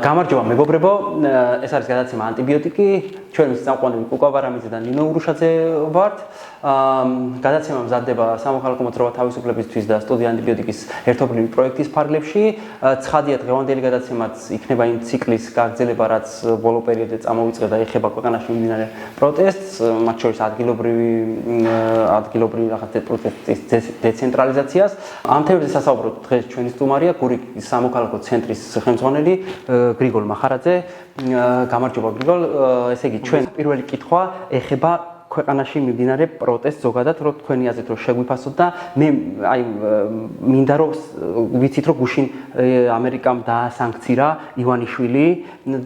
გამარჯობა მეგობრებო, ეს არის გადაცემა ანტიბიოტიკი, ჩვენ მის წამყვანი კუკა ვარამიძე და ნინო ურუშაძე ვართ. გადაცემა მზადდება სამოქალაქო მოძრაობა თავისუფლებისთვის და სტუდია ანტიბიოტიკის ერთობლივი პროექტის ფარგლებში. ცხადია დღევანდელი გადაცემაც იქნება იმ ციკლის გაგრძელება, რაც ბოლო პერიოდზე წამოვიწყდა და ეხება ქვეყანაში მიმდინარე პროტესტს, მათ შორის ადგილობრივი რაღაც პროტესტის დეცენტრალიზაციას. ამ თემებზე სასაუბროთ დღეს ჩვენი სტუმარია გურიის სამოქალაქო ცენტრის ხელმძღვანელი გრიგოლ მახარაძე. გამარჯობა გრიგოლ, ესე იგი ჩვენ პირველი კითხვა ეხება ქვეყანაში მიმდინარე პროტესტს ზოგადად, რომ თქვენი აზრით რომ შეგვიფასოთ და მე მინდა რომ ვიცით რომ გუშინ ამერიკამ დაასანქცირა ივანიშვილი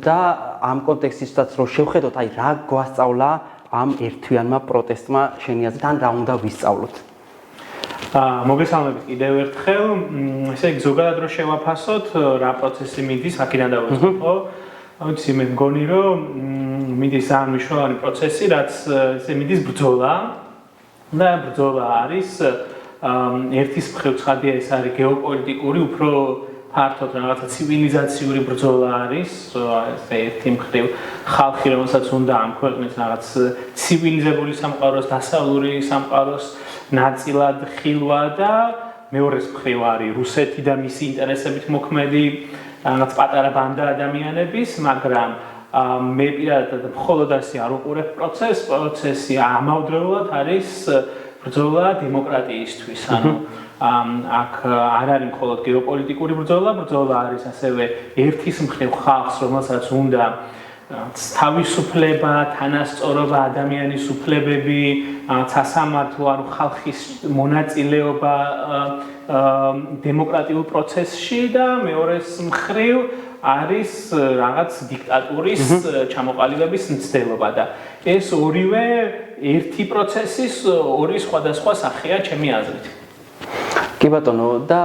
და ამ კონტექსტისაც რომ შევხედოთ, რა გვასწავლა ამ ერთთვიანმა პროტესტმა შენი აზრით, ან რა უნდა ვისწავლოთ? მოგესალმებით კიდევ ერთხელ. ესე იგი ზოგადად რომ შევაფასოთ, რა პროცესი მიდის, აქედან დავიწყოთ, ხო? ვიცი, მე მგონი რომ მიდის ძალიან მნიშვნელოვანი პროცესი, რაც ესე მიდის ბრძოლა და ბრძოლა არის ერთის მხრივ ცხადია ეს არის გეოპოლიტიკური, უფრო ფართოდ რაღაცა ცივილიზაციური ბრძოლა არის, ესე ერთი მხრივ ხალხი რომელსაც უნდა ამ ქვეყნის რაღაც ცივილიზებული სამყაროს, დასავლური სამყაროს ნაწილად ხილვა და მეორეს მხრივ არის რუსეთი და მისი ინტერესებით მოქმედი რაღაც პატარა ბანდა ადამიანების, მაგრამ მე პირადად მხოლოდ ასე არ უყურებ პროცესი ამავდროულად არის ბრძოლა დემოკრატიისთვის. ანუ აქ არ არის მხოლოდ გეოპოლიტიკური ბრძოლა არის ასევე ერთის მხრივ ხალხს, რომელსაც უნდა თავისუფლება, თანასწორობა, ადამიანის უფლებები, სასამართლო, ანუ ხალხის მონაწილეობა დემოკრატიულ პროცესში და მეორეს მხრივ არის რაღაც დიქტატურის ჩამოყალიბების მცდელობა და ეს ორივე ერთი პროცესის ორი სხვადასხვა სახეა ჩემი აზრით. კი ბატონო, და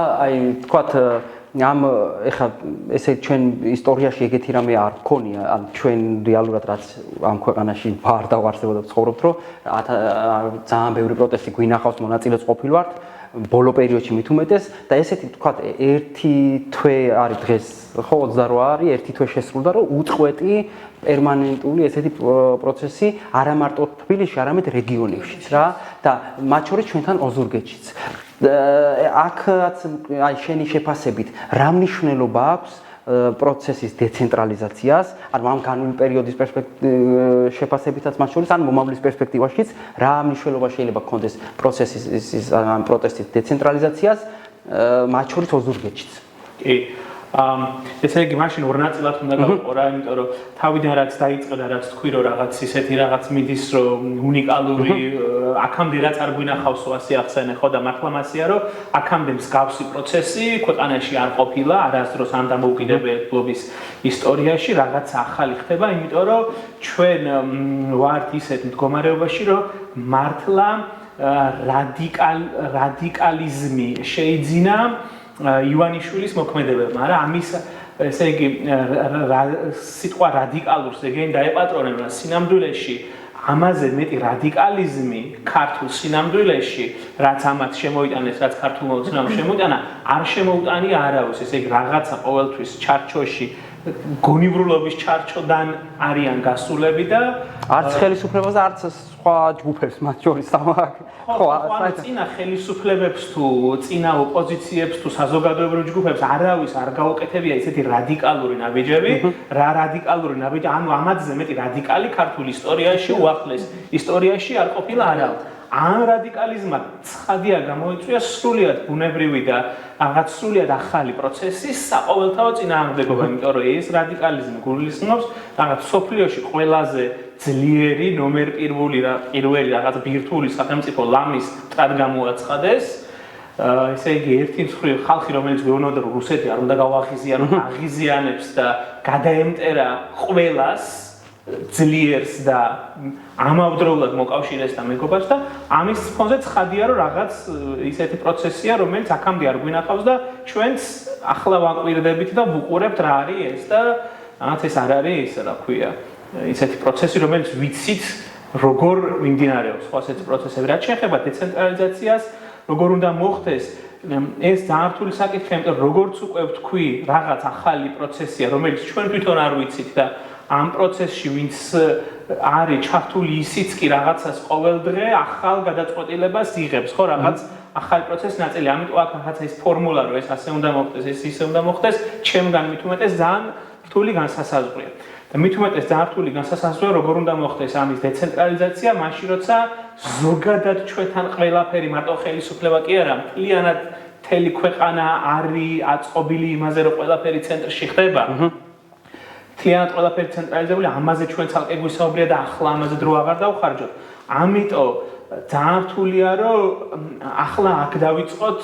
თქვათ ამ ეხლა ესე ჩვენ ისტორიაში ეგეთი რამე არ გქონია, ან ჩვენ რეალურად რაც ამ ქვეყანაში ვარ და ვარსებოდა ვცხოვრობთ, რომ ძალიან ბევრი პროტესტი გვინახავს, მონაწილეც ყოფილ ვართ ბოლო პერიოდში მით უმეტეს და ესეთი თქვათ ერთი თვე არის დღეს, ხო 28 არის, ერთი თვე შესრულდა, რომ უწყვეტი პერმანენტული ესეთი პროცესი არა მარტო თბილისში, არამედ რეგიონებშიც რა და მათ შორის ჩვენთან ოზურგეთშიც. აქაც შენი შეფასებით რა მნიშვნელობა აქვს პროცესის დეცენტრალიზაციას, ანუ ამ განული პერიოდის შეფასებითაც მათ შორის, ან მომავლის პერსპექტივაშიც რა მნიშვნელობა შეიძლება გქონდეს პროცესის ან პროტესტის დეცენტრალიზაციას მათ შორის ოზურგეთშიც? კი. ესე იგი მაშინ ორ ნაწილად უნდა გავყო რა, იმიტომ რომ თავიდან რაც დაიწყო და რაც თქვი რომ რაღაც ისეთი რაღაც მიდის რომ უნიკალური აქამდე რაც არ გვინახავს ასე ახსენე ხო და მართლა მასია რომ აქამდე მსგავსი პროცესი ქვეყანაში არ ყოფილა არასდროს ამ დამოუკიდებლობის ისტორიაში რაღაც ახალი ხდება, იმიტომ რომ ჩვენ ვართ ისეთ მდგომარეობაში რომ მართლა რადიკალიზმი შეიძინა ივანიშვილის მოქმედებებმა, მაგრამ ამის ესე იგი სიტყვა რადიკალურს ეგენ დაეპატრონებენ სინამდვილეში ამაზე მეტი რადიკალიზმი ქართულ სინამდვილეში, რაც ამათ შემოიტანეს, რაც ქართულ მოცნამ შემოიტანა, არ შემოუტანია არავის, ესე იგი რაღაცა ყოველთვის ჩარჩოში გონივრულობის ჩარჩოდან არიან გასულები და არც ხელისუფლებას და არც სხვა ჯგუფებს მათ შორის ხო, წინა ხელისუფლებებს თუ წინა ოპოზიციებს თუ საზოგადოებრივ ჯგუფებს არავის არ გაუკეთებია ისეთი რადიკალური ნაბიჯები, რა რადიკალური ნაბიჯი, ანუ ამაზე მეტი რადიკალი ქართულ ისტორიაში, უახლეს ისტორიაში არ ყოფილა არავის. ამ რადიკალიზმმა ცხადია გამოიწვია სრულიად ბუნებრივი და რაღაც სრულიად ახალი პროცესის საყოველთაო წინააღმდეგობა, იმიტომ რომ ეს რადიკალიზმი გულისხმობს რაღაც სოფლიოში ყველაზე ძლიერი ნომერ პირველი რაღაც ბირთვული სახელმწიფო ლამის მტრად გამოაცხადეს. ესე იგი ერთი მხრივ ხალხი რომელიც გვეუბნება რომ რუსეთი არ უნდა გავაღიზიანოს, აღიზიანებს და გადაემტერა ყველას ძლიერს და ამავდროულად მოკავშირეს და მეგობარს და ამის ფონზე ცხადია რომ რაღაც ისეთი პროცესია რომელიც აქამდე არ გვინახავს და ჩვენც ახლა ვაკვირდებით და ვუყურებთ რა არის ეს და რაღაც ეს არ არის ის რა ქვია ისეთი პროცესი რომელიც ვიცით როგორ მიმდინარეობს სხვა ესეთი პროცესები რაც შეეხება დეცენტრალიზაციას როგორ უნდა მოხდეს ეს ძალიან რთული საკითხია, იმიტომ რომ როგორც უკვე ვთქვი, რაღაც ახალი პროცესია, რომელიც ჩვენ თვითონ არ ვიცით და ამ პროცესში ვინც არის ჩართული ისიც კი რაღაცას ყოველდღე ახალ გადაწყვეტილებას იღებს, ხო, რაღაც ახალი პროცესის ნაწილი. ამიტომ აქ რაღაცა ის ფორმულა რომ ეს ასე უნდა მოხდეს, ეს ისე უნდა მოხდეს, ჩემგან მით უმეტეს ძალიან რთული განსასაზღვრია. და მით უმეტეს ძალიან რთული განსასაზღვრია, როგორ უნდა მოხდეს ამის დეცენტრალიზაცია, მაშინ როცა ზოგადად ჩვენთან ყველაფერი მარტო ხელისუფლება კი არა, მთლიანად მთელი ქვეყანა არის აწყობილი იმაზე, რომ ყველაფერი ცენტრში ხდება. მთლიანად ყველაფერი ცენტრალიზებული, ამაზე ჩვენ ცალკე გვისაუბრია და ახლა ამაზე დრო აღარ დავხარჯოთ. ამიტომ ძალიან რთულია, რომ ახლა აქ დავიწყოთ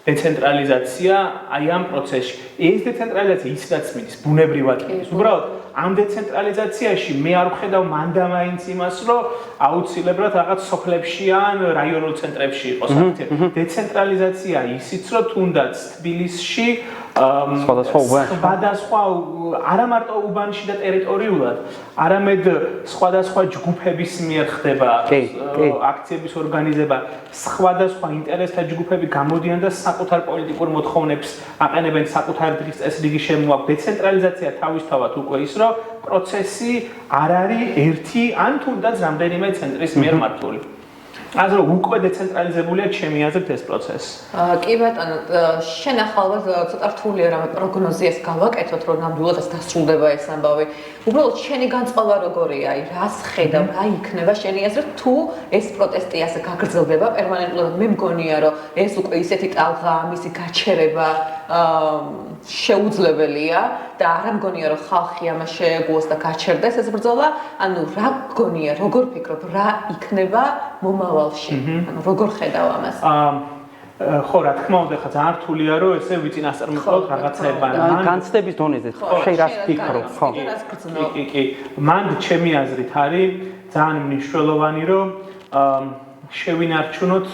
დეცენტრალიზაცია აი ამ პროცესში. ეს დეცენტრალიზაცია ისედაც მიდის ბუნებრივად. უბრალოდ ამ დეცენტრალიზაციაში მე არ ვხედავ მანდა მაინც იმას, რომ აუცილებლად რაღაც სოფლებში ან რაიონულ ცენტრებში იყოს აქცია. დეცენტრალიზაცია ისიც, რომ თუნდაც თბილისში სხვადასხვა არა მარტო უბანში და ტერიტორიულად, არამედ სხვადასხვა ჯგუფების მიერ ხდება აქციების ორგანიზება, სხვადასხვა ინტერესთა ჯგუფები გამოდიან და საკუთარ პოლიტიკურ მოთხოვნებს აყენებენ, საკუთარ დღის წესრიგი შემოაქვს. დეცენტრალიზაცია თავისთავად უკვე ის, რომ პროცესი არ არის ერთი ან თუნდაც რამდენიმე ცენტრის მიერ მართული. ასე რომ უკვე დეცენტრალიზებულია ჩემი აზრით ეს პროცესი. კი ბატონო, შენ ახალბად ცოტა რთულია რამე პროგნოზიას გავაკეთოთ, რომ ნამდვილად დასრულდება ეს ამბავი. უბრალოდ შენი განწყობა როგორია? აი, რას ხედავ, რა იქნება შენი აზრით, თუ ეს პროტესტი ასე გაგრძელდება პერმანენტულად? მე მგონია, რომ ეს უკვე ისეთი ტალღა, ამისი გაჩერება შეუძლებელია და არ მგონია, რომ ხალხი ამას შეეგუოს და გაჩერდეს ეს ბრძოლა. ანუ რა მგონია, როგორ ფიქრობ, რა იქნება მომავალში? ანუ როგორ ხედავ ამას? ხო, რა თქმა უნდა, ხა ძალიან რთულია, რომ ესე ვიწინასწარმეტყველოთ რაღაცაებად. განცდების დონეზე შენ რას ფიქრობ, ხო? კი. მან ჩემი აზრით არის ძალიან მნიშვნელოვანი, რომ შევინარჩუნოთ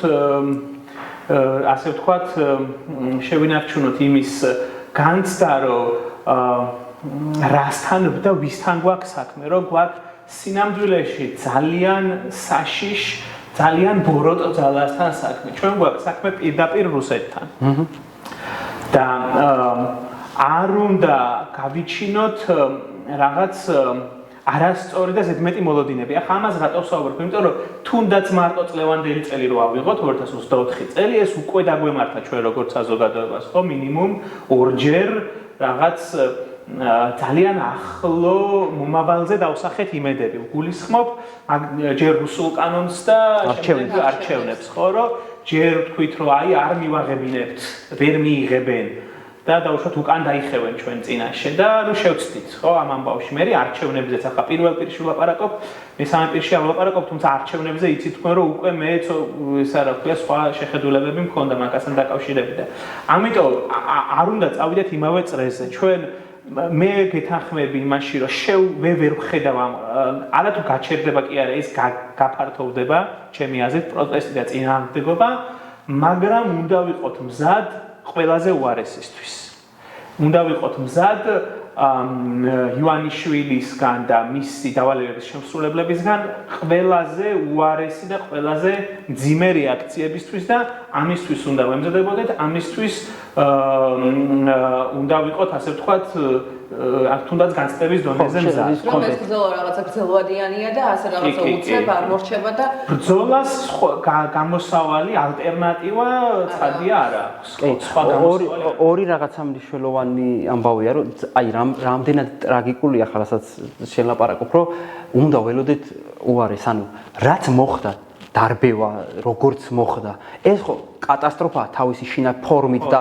ასე ვთქვათ, შევინარჩუნოთ იმის განცდა, რომ რასთან და ვისთან გვაქვს საქმე, რომ გვაქვს სინამდვილეში ძალიან საშიშ, ძალიან ბოროტ ძალასთან საქმე. ჩვენ გვაქვს საქმე პირდაპირ რუსეთთან. და არ უნდა გავიჩინოთ რაღაც არასწორი და ზედმეტი მოლოდინები. ახლა ამას რატო ვსაუბრობ? იმიტომ რომ თუნდაც მარტო წლევანდელი წელი რო ავიღოთ 2024 წელი, ეს უკვე დაგვემართა ჩვენ როგორც საზოგადოებას, ხო, მინიმუმ ორჯერ რაღაც ძალიან ახლო მომავალზე დავსახეთ იმედები. გულისხმობ ჯერ რუსულ კანონს და არჩევნებს, ხო, რომ ჯერ ვთქვით, რომ აი არ მივაღებინებთ, ვერ მიიღებენ და დაუშვათ უკან დაიხევენ ჩვენ წინაშე და ნუ შევცდით, ხო, ამ ამბავში. მე არჩევნებზეც ახლა პირველ პირში ვლაპარაკობ, მესამე პირში ვლაპარაკობ, თუმცა არჩევნებზე იცით თქვენ, რომ უკვე მე ეს არა ვქია სხვა შეხედულებები მქონდა მაგასთან დაკავშირებით და ამიტომ არ უნდა წავიდეთ იმავე წრეზე. ჩვენ მე გეთანხმები იმაში, რომ ვერ ვხედავ არა თუ გაჩერდება კი არა, ეს გაფართოვდება ჩემი აზრით პროტესტი და წინააღმდეგობა, მაგრამ უნდა ვიყოთ მზად ყველაზე უარესისთვის. უნდა ვიყოთ მზად ივანიშვილისგან და მისი დავალებების შემსრულებლებისგან ყველაზე უარესი და ყველაზე მძიმე რეაქციებისთვის და ამისთვის უნდა ვემზადებოდეთ, ამისთვის უნდა ვიყოთ ასე ვთქვათ თუნდაც განცდების დონეზე მზად. რომ ეს ბრძოლა რაღაცა გრძელვადიანია და ასე რაღაცა უცებ არ მორჩება და ბრძოლას გამოსავალი ალტერნატივა ცხადია არა აქვს. სხვა გამოსავალი ორი რაღაცა მნიშვნელოვანი ამბავია, რომ აი რამდენად ტრაგიკულია ხალხსაც შელაპარაკობ, რომ უნდა ველოდეთ უარეს, ანუ რაც მოხდა დარბევა, როგორც მოხდა, ეს ხო კატასტროფაა თავისი შინა ფორმით და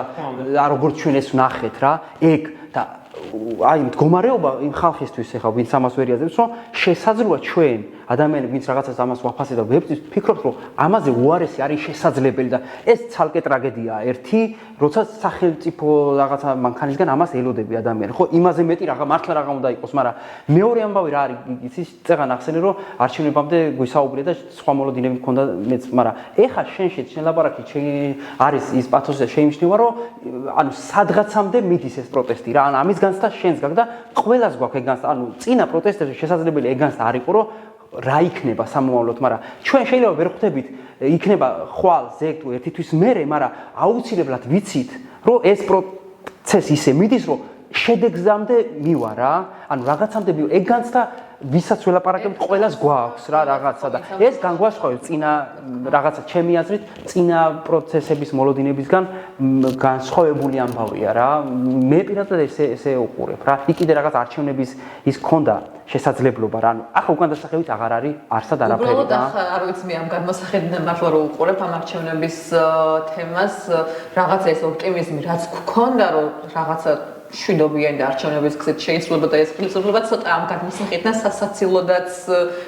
როგორც ჩვენ ეს ვნახეთ რა, ეგ და აი მდგომარეობა იმ ხალხისთვის ეხლა ვინც ამას ვერ იაზრებს, რომ შესაძლოა ჩვენ ადამიანები ვინც რაღაცას ამას ვაფასებთ და ვფიქრობთ, რომ ამაზე უარესი არის შესაძლებელი და ეს ცალკე ტრაგედიაა ერთი, როცა სახელმწიფო რაღაცა მანქანისგან ამას ელოდები ადამიანები. ხო, იმაზე მეტი მართლა რაღაც უნდა იყოს, მაგრამ მეორე ამბავი რა არის, იცის, წეგან ახსენე, რომ არჩევნებამდე გვისაუბრია და სხვა მოლოდინები მქონდა მეც, მაგრამ ეხლა შენ ლაპარაკი არის ის პათოსი და შეიმჩნევა, რომ ანუ სადღაცამდე მიდის ეს პროტესტი რა, ანუ ამის განცდა შენს გაქვს და ყველას გვაქვს ეგ განცდა, ანუ წინა პროტესტებში შესაძლებელი ეგ განცდა არ იყო, რომ რა იქნება სამომავლოდ, მაგრამ ჩვენ შეიძლება ვერ ხვდებით იქნება ხვალ ზეგ თუ ერთი თვის მერე, მაგრამ აუცილებლად ვიცით, რომ ეს პროცესი ისე მიდის, რომ შედეგზამდე მივა რა, ანუ რაღაცამდე მივა. ეგ განცდა ვისაც ველაპარაკებთ, ყველას გვაქვს რა რაღაცა და ეს განგვასხვავებს წინა რაღაცა ჩემი აზრით, წინა პროცესების მოლოდინებისგან განსხვავებული ამბავია რა. მე პირადად ესე უყურებ რა. იქ კიდე რაღაც არჩევნების ის ქონდა შესაძლებლობა რა. ანუ ახლა უკან დასახევით აღარ არის არსად არაფერი უბრალოდ და ახლა არ ვიცი მე ამ გადმოსახედიდან მართლა რო უყურებ ამ არჩევნების თემას, რაღაცა ეს ოპტიმიზმი რაც გქონდა, რომ რაღაცა შვიდობიანი და არჩევნების გზით შეიძლება და ეს ფილოსოფია ცოტა ამ გადმოსახედიდან სასაცილოდაც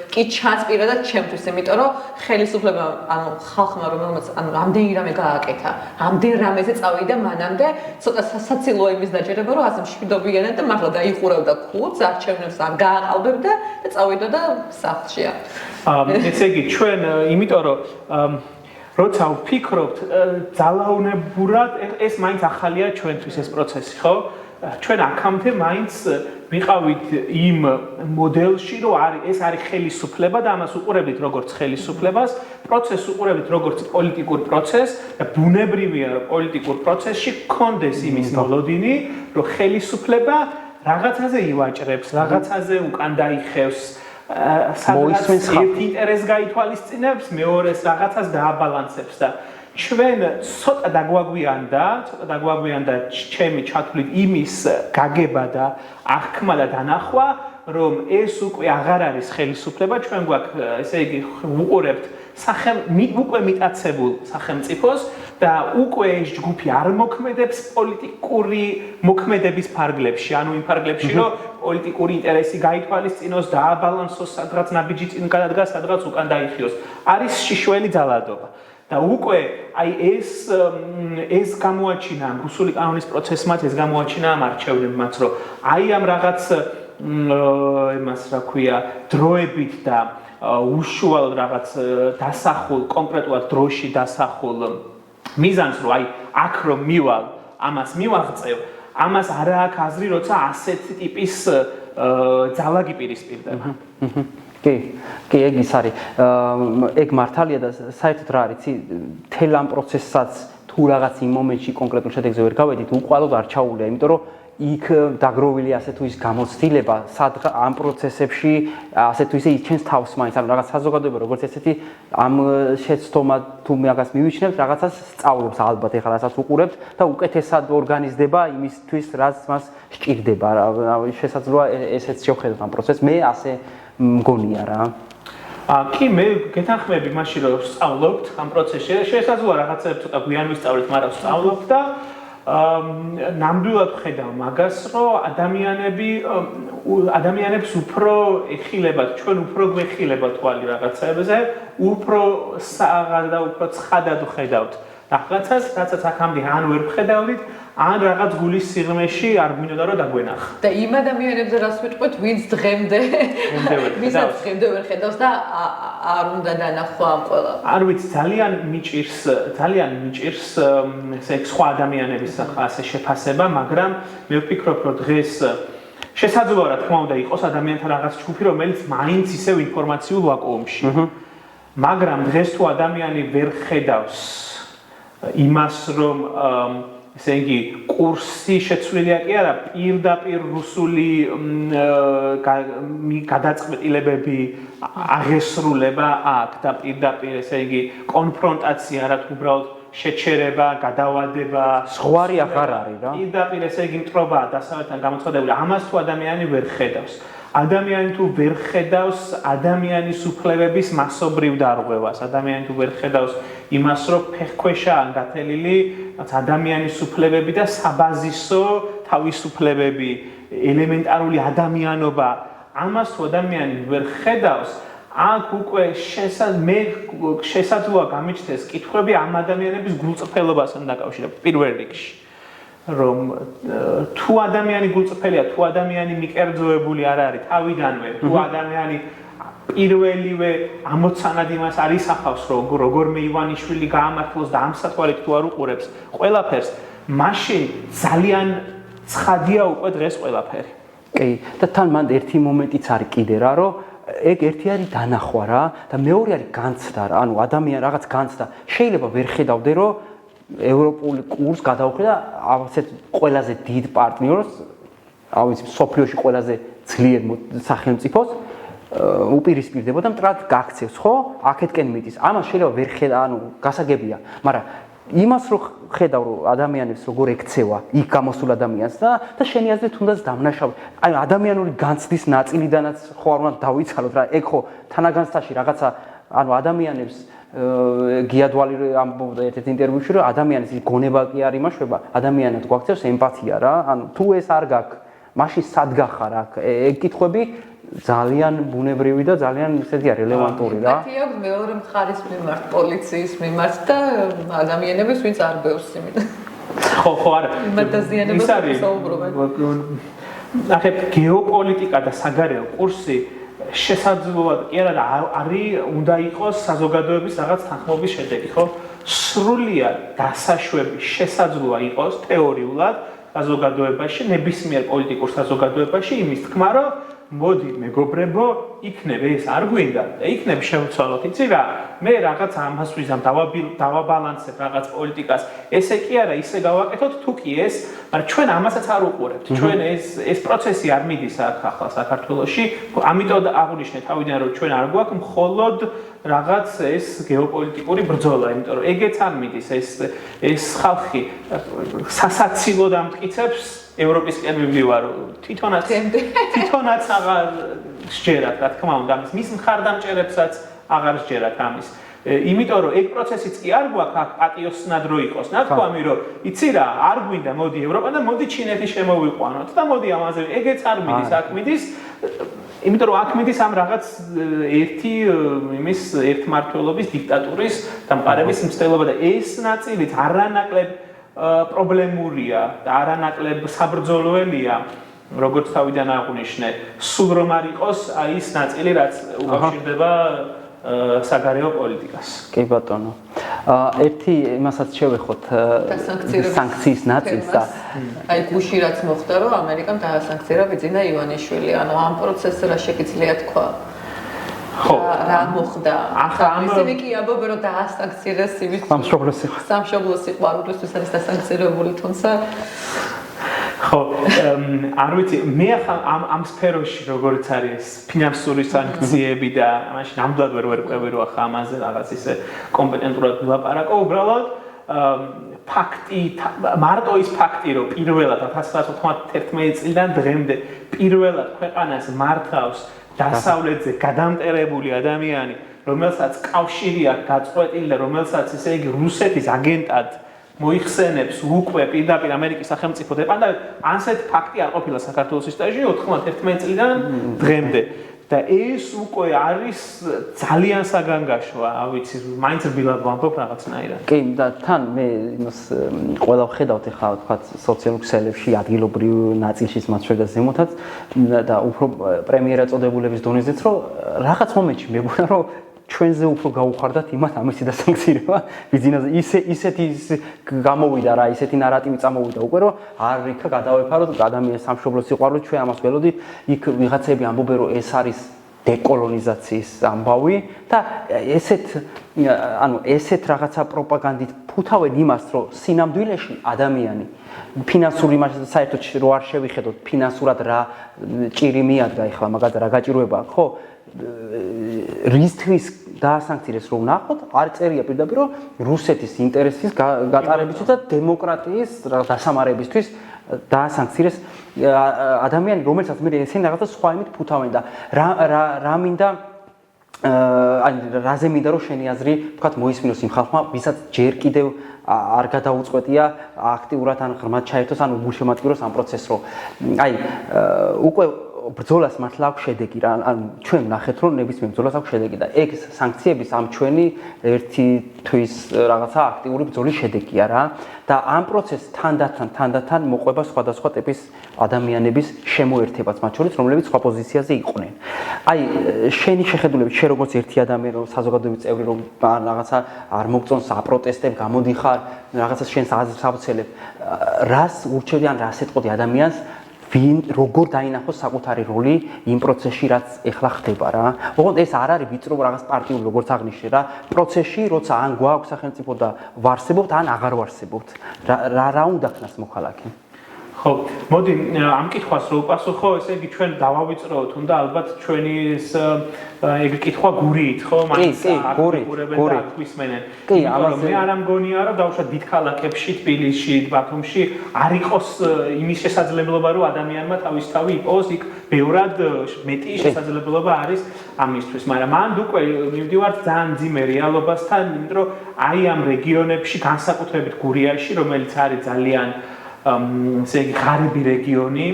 კი ჩანს პირადად ჩემთვის, იმიტომ რომ ხელისუფლება, ანუ ხალხმა რომელმაც ანუ რამდენი რამე გააკეთა, ამდენ რამეზე წავიდა მანამდე, ცოტა სასაცილოა იმის დაჯერება, რომ ასე მშვიდობიანად და მართლა დაიხურავდა ქუდს, არჩევნებს არ გააყალბებდა და წავიდა და სახლშია. ესე იგი ჩვენ იმიტომ რომ როცა ვფიქრობთ ძალაუნებურად ეს მაინც ახალია ჩვენთვის ეს პროცესი, ხო? ჩვენ აქამდე მაინც ვიყავით იმ მოდელში, რომ ეს არის ხელისუფლება და ამას უყურებთ როგორც ხელისუფლებას, პროცესს უყურებთ როგორც პოლიტიკურ პროცესს და ბუნებრივია რომ პოლიტიკურ პროცესში გქონდეს იმის მოლოდინი, რომ ხელისუფლება რაღაცაზე ივაჭრებს, რაღაცაზე უკან დაიხევს სადაც ერთ ინტერესს გაითვალისწინებს, მეორეს რაღაცას დააბალანსებს და ჩვენ ცოტა დაგვაგვიანდა ჩემი ჩათვლით იმის გაგება და აღქმა და დანახვა, რომ ეს უკვე აღარ არის ხელისუფლება, ჩვენ გვაქვს, ესე იგი, უყურებთ უკვე მიტაცებულ სახელმწიფოს და უკვე ეს ჯგუფი არ მოქმედებს პოლიტიკური მოქმედების ფარგლებში, ანუ იმ ფარგლებში, რომ პოლიტიკური ინტერესი გაითვალისწინოს, დააბალანსოს, სადღაც ნაბიჯი წინ გადადგას, სადღაც უკან დაიხიოს. არის შიშველი ძალადობა. და უკვე აი ეს გამოაჩინა რუსული კანონის პროცესმაც ეს გამოაჩინა ამ არჩევნებმაც, რომ აი ამ რაღაც იმას რა ქვია დროებით და უშუალოდ რაღაც დასახულ კონკრეტულად დროში დასახულ მიზანს რომ აი აქ რომ მივალ ამას მივაღწევ ამას არ აქვს აზრი როცა ასეთი ტიპის ძალა გიპირისპირდება. კი, ეგ ის არის. ეგ მართალია და საერთოდ რა არის, თელ ამ პროცესსაც თუ რაღაც იმ მომენტში კონკრეტულ შედეგზე ვერ გავედით, უყვალოდ არ ჩაულია, იმიტომ რომ იქ დაგროვილი ასე თუ ის გამოცდილება ამ პროცესებში ასე თუ ისე იჩენს თავს მაინც, ანუ რაღაც საზოგადოება როგორც ესეთი ამ შეცდომა თუ მაგას მივიჩნევთ, რაღაცას სწავლობს ალბათ, ეხლა რასაც უყურებთ და უკეთესად ორგანიზდება იმისთვის, რაც მას სჭირდება. შესაძლოა ესეც შევხედოთ ამ პროცესს. მე ასე მგონია რა. კი, მე გეთანხმები მაშინ რომ ვსწავლობთ ამ პროცესში. შესაძლოა რაღაცებს ცოტა გვიან ვისწავლეთ, მაგრამ ვსწავლობთ და ნამდვილად ვხედავ მაგას, რომ ადამიანებს უფრო ეხილებათ, ჩვენ უფრო გვეხილება თვალი რაღაცებზე, უფრო საღად და უფრო ცხადად ვხედავთ. რაღაცას, რაცაც აქამდე ან ვერ ვხედავდით, ან რაღაც გულის სიღრმეში არ გვინდოდა რომ დაგვენახა. და იმ ადამიანებზე რას ვიტყვით, ვინც დღემდე ვისაც დღემდე ვერ ხედავს და არ უნდა დანახვა ამ ყველა. არ ვიცი, ძალიან მიჭირს ესე სხვა ადამიანების ასე შეფასება, მაგრამ მე ვფიქრობ, რომ დღეს შესაძლოა რა თქმა უნდა იყოს ადამიანთა რაღაც ჯგუფი, რომელიც მაინც ისევ ინფორმაციულ ვაკუუმში. მაგრამ დღეს თუ ადამიანი ვერ ხედავს იმას, რომ ესე იგი კურსი შეცვლილია კი არა, პირდაპირ რუსული გადაწყვეტილებები აღესრულება აქ და პირდაპირ ესე იგი კონფრონტაცია რა თუ უბრალოდ შეჩერება, გადავადება, ზღვარი აღარ არის რა. პირდაპირ ესე იგი მტრობა დასავლეთთან გამოცხადებული, ამას თუ ადამიანი ვერ ხედავს. ადამიანი თუ ვერ ხედავს ადამიანის უფლებების მასობრივ დარღვევას, ადამიანი თუ ვერ ხედავს იმას, რომ ფეხქვეშაა გათელილი ადამიანის უფლებები და საბაზისო თავისუფლებები, ელემენტარული ადამიანობა, ამას თუ ადამიანი ვერ ხედავს, აქ უკვე შესაძლოა გამიჩნდეს კითხვები ამ ადამიანების გულწრფელობასთან დაკავშირებით პირველ რიგში. რომ თუ ადამიანი გულწრფელია, თუ ადამიანი მიკერძოებული არ არის თავიდანვე, თუ ადამიანი პირველივე ამოცანად იმას არ ისახავს, რომ როგორმე ივანიშვილი გაამართლოს და ამ სათვალით თუ არ უყურებს ყველაფერს, მაშინ ძალიან ცხადია უკვე დღეს ყველაფერი. კი, და თან მანდ ერთი მომენტიც არის კიდე რა, რომ ეგ ერთი არის დანახვა რა და მეორე არის განცდა რა. ანუ ადამიანი რაღაც განცდა. შეიძლება ვერ ხედავდე რომ ევროპული კურს გადავხედე და ასეთ ყველაზე დიდ პარტნიორს, ვიცი, სოფლიოში ყველაზე ძლიერ სახელმწიფოს უპირისპირდება და მტრად გაქცევს, ხო? აქეთკენ მიდის. ამას შეიძლება ვერ ხედა, ანუ გასაგებია, მაგრამ იმას რო ხედავ რომ ადამიანებს როგორ ექცევა იქ გამოსულ ადამიანს და შენი აზრით თუნდაც დამნაშავე. აი ადამიანური განცდის ნაწილიდანაც ხო არ უნდა დავიცალოთ რა. ეგ ხო თანაგანცდაში რაღაცა ანუ ადამიანებს გიადვალი ამბობდა ერთ-ერთ ინტერვიუში რომ ადამიანის გონება კი არ იმაშვება, ადამიანად გვაქცევს ემპათია რა. ანუ თუ ეს არ გაქვს, მაშინ სად გახარ აქ? ეგ კითხვები ძალიან ბუნებრივი და ძალიან ისეთია რელევანტური რა. ემპათია აქვს მეორე მხარის მიმართ, პოლიციის მიმართ და ადამიანების ვინც არ ბევრს იმით. ხო არა. იმათაზიანებას საუბრობენ. ახლა გეოპოლიტიკა და საგარეო კურსი შესაძლოა კი არა არის უნდა იყოს საზოგადოების რაღაც თანხმობის შედეგი, ხო? სრულიად დასაშვები შესაძლოა იყოს თეორიულად საზოგადოებაში, ნებისმიერ პოლიტიკურ საზოგადოებაში იმის თქმა, რომ მოდი მეგობრებო, იქნებ ეს არ გვინდა და იქნებ შევცვალოთ, იცი რა? მე რაღაც ამას ვიზამ დავაბალანსებ რაღაც პოლიტიკას. ესე კი არა, ისე გავაკეთოთ თუ კი ეს, მაგრამ ჩვენ ამასაც არ უყურებთ. ჩვენ ეს პროცესი არ მიდის ახლა საქართველოში. ამიტომ აღვნიშნე თავიდან რომ ჩვენ არ გვაქვს მხოლოდ რაღაც ეს გეოპოლიტიკური ბრძოლა, იმიტომ რომ ეგეც არ მიდის ეს ხალხი სასაცილოდ ამტკიცებს ევროპისკენ მივდივარ თვითონაც აღარ სჯერათ რა თქმა უნდა ამის მის მხარდამჭერებსაც აღარ სჯერათ ამის იმიტომ რომ ეგ პროცესიც კი არ გვაქვს აქ პატიოსნად რო იყოს ნათქვამი რომ იცი რა არ გვინდა მოდი ევროპა და მოდი ჩინეთი შემოვიყვანოთ და მოდი ამაზე ეგეც არ მიდის აქ მიდის იმიტომ რომ აქ მიდის ამ რაღაც ერთმართველობის დიქტატურის დამყარების მცდელობა და ეს ნაწილიც არანაკლებ პრობლემურია და არანაკლებ საბრძოლოელია როგორც თავიდან აღვნიშნე სულ რომ არ იყოს აი ის ნაწილი რაც უკავშირდება საგარეო პოლიტიკას. კი ბატონო. ერთი იმასაც შევეხოთ სანქციის ნაწილს და აი გუში რაც მოხდა რომ ამერიკამ დაასანქცირა ბიძინა ივანიშვილი. ანუ ამ პროცესზე რა შეგიძლია თქვა? ხო, რა მოხდა? ახლა ისინი კი ამბობენ რომ დაასანქცირეს იმის სამშობლოს სიყვარულისთვის არის დასანქცირებული, თუმცა ხო, არ ვიცი, მე ახლა ამ სფეროში როგორც არის ფინანსური სანქციები და მაშინ ამდად ვერ ყვები რომ ახლა ამაზე რაღაც ისე კომპეტენტურად ვილაპარაკო, უბრალოდ ფაქტი, მარტო ის ფაქტი რომ პირველად 1991 წლიდან დღემდე პირველად ქვეყანას მართავს დასავლეთზე გადამტერებული ადამიანი, რომელსაც კავშირი აქვს გაწყვეტილი და რომელსაც ესე იგი რუსეთის აგენტად მოიხსენებს უკვე პირდაპირ ამერიკის სახელმწიფო დეპარტამენტი, ასეთ ფაქტი არ ყოფილა საქართველოს ისტორიაში 91 წლიდან დღემდე. და ეს უკვე არის ძალიან საგანგაშოა, ვიცი, მაინც რბილად ვამბობ რაღაცნაირად. კი, და თან მე იმას ყველა ვხედავთ ახლა თქვა სოციალურ ქსელებში, ადგილობრივ ნაწილშიც მათ შორის და ზემოთაც და უფრო პრემიერა წოდებულების დონეზეც რომ რაღაც მომენტში მეგონა რომ ჩვენზე უფრო გაუხარდათ იმათ ამისი დასანქცირება ბიზნესზე ისეთი გამოვიდა რა ისეთი ნარატივი წამოვიდა უკვე რომ არ იქა გადავეფაროთ ადამიანის სამშობლოს სიყვარულით ჩვენ ამას ველოდით იქ ვიღაცები ამბობენ რომ ეს არის დეკოლონიზაციის ამბავი და ესეთ რაღაცა პროპაგანდით ფუთავენ იმას რომ სინამდვილეში ადამიანი ფინანსური საერთოდ რო არ შევიხედოთ ფინანსურად რა ჭირი მიადგა ეხლა მაგათ რა გაჭირვება ხო რისთვის დაასანქცირეს რომ ნახოთ არ წერია პირდაპირ რომ რუსეთის ინტერესის გატარებისთვის და დემოკრატიის დასამარებისთვის დაასანქცირეს ადამიანი რომელსაც მე ესენი რაღაცა სხვა იმით ფუთავენ და რა მინდა აი რაზე მინდა რომ შენი აზრი თქვათ მოისმინოს იმ ხალხმა ვისაც ჯერ კიდევ არ გადაუწყვეტია აქტიურად ან ღრმად ჩაერთოს ან უბულშემატკივროს ამ პროცესს რომ აი უკვე ბრძოლას მართლა აქვს შედეგი რა ან ჩვენ ნახეთ რომ ნებისმიერ ბრძოლას აქვს შედეგი და ეგ სანქციების ამ ჩვენი ერთი თვის რაღაცა აქტიური ბრძოლის შედეგია რა და ამ პროცესს თანდათან მოყვება სხვადასხვა ტიპის ადამიანების შემოერთებაც მათ შორის რომლებიც სხვა პოზიციაზე იყვნენ აი შენი შეხედულებით შენ როგორც ერთი ადამიანი რომ საზოგადოების წევრი რომ რაღაცა არ მოგწონს აპროტესტებ გამოდიხარ რაღაცა შენს აზრს ავცელებ რას ურჩევდი ან რას ეთყოდი ადამიანს ვინ როგორ დაინახოს საკუთარი როლი იმ პროცესში, რაც ეხლა ხდება რა. ოღონდ ეს არ არის ვიწრო რაღაც პარტიული როგორც აღნიშნე რა, პროცესში, როცა ან გვაქვს სახელმწიფო და ვარსებობთ, ან აღარ ვარსებობთ. რა უნდა ხნას მოქალაქე? ხო, მოდი ამ კითხვას რო უპასუხო, ესე იგი ჩვენ დავავიწროთ, უნდა ალბათ ჩვენი ეგ კითხვა გურით, ხო, მაინც აკურებენ და აქვისმენენ. იმიტომ მე არ ამგონია, რომ დავუშვათ დიდ ქალაქებში, თბილისში, ბათუმში არ იყოს იმის შესაძლებლობა, რომ ადამიანმა თავისთავად იყოს იქ ბევრად მეტი შესაძლებლობა არის ამისთვის, მაგრამ მანდ უკვე მივდივართ ძალიან მძიმე რეალობასთან, იმიტომ რომ აი ამ რეგიონებში, განსაკუთრებით გურიაში, რომელიც არის ძალიან ესე იგი ღარიბი რეგიონი,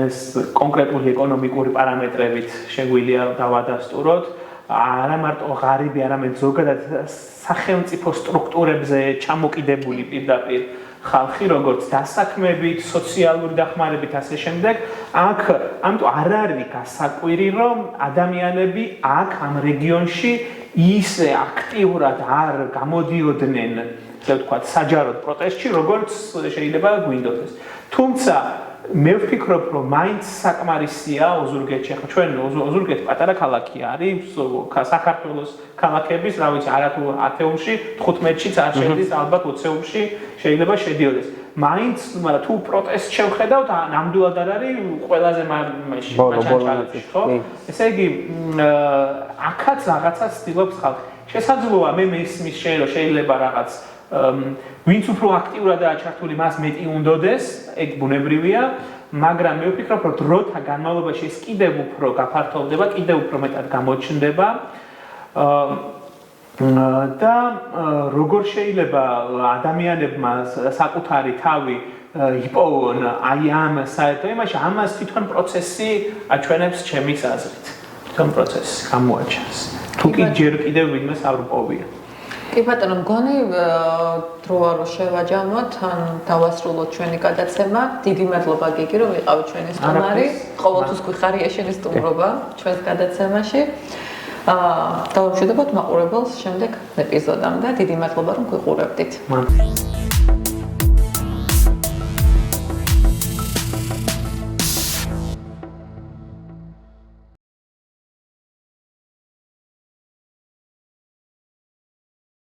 ეს კონკრეტული ეკონომიკური პარამეტრებით შეგვიძლია დავადასტუროთ, არა მარტო ღარიბი, არამედ ზოგადად სახელმწიფო სტრუქტურებზე ჩამოკიდებული პირდაპირ ხალხი, როგორც დასაქმებით, სოციალური დახმარებით ასე შემდეგ, აქ ამიტომ არ არის გასაკვირი, რომ ადამიანები აქ ამ რეგიონში ისე აქტიურად არ გამოდიოდნენ ასე ვთქვათ, საჯაროდ პროტესტში, როგორც შეიძლება გვინდოდეს. თუმცა მე ვფიქრობ, რომ მაინც საკმარისია ოზურგეთში. ახლა ჩვენ ოზურგეთი პატარა ქალაქი არის, საქართველოს ქალაქების, რა ვიცი, არათუ 10-ში, 15-შიც არ შედის, ალბათ 20-ში შეიძლება შედიოდეს. მაინც, მაგრამ თუ პროტესტს შევხედავთ, ნამდვილად არ არის ყველაზე მაჩანჩალებში, ხო? ესე იგი, აქაც რაღაცას ცდილობს ხალხი. შესაძლოა მე მესმის შეიძლება რაღაც ვინც უფრო აქტიურადაა ჩართული, მას მეტი უნდოდეს, ეგ ბუნებრივია, მაგრამ მე ვფიქრობ, რომ დროთა განმავლობაში ეს კიდევ უფრო გაფართოვდება, კიდევ უფრო მეტად გამოჩნდება და როგორ შეიძლება ადამიანებმა საკუთარი თავი იპოვონ აი ამ საერთო იმაში, ამას თვითონ პროცესი აჩვენებს ჩემის აზრით. თვითონ პროცესი გამოაჩენს. თუ კი ჯერ კიდევ ვინმეს არ უპოვია. კი ბატონო, მგონი დროა რომ შევაჯამოთ, ან დავასრულოთ ჩვენი გადაცემა. დიდი მადლობა გიგი, რომ ვიყავით ჩვენი სტუმარი. ყოველთვის გვიხარია შენი სტუმრობა ჩვენს გადაცემაში. დავამშვიდობოთ მაყურებელს შემდეგ ეპიზოდამდე. დიდი მადლობა რომ გვიყურებდით.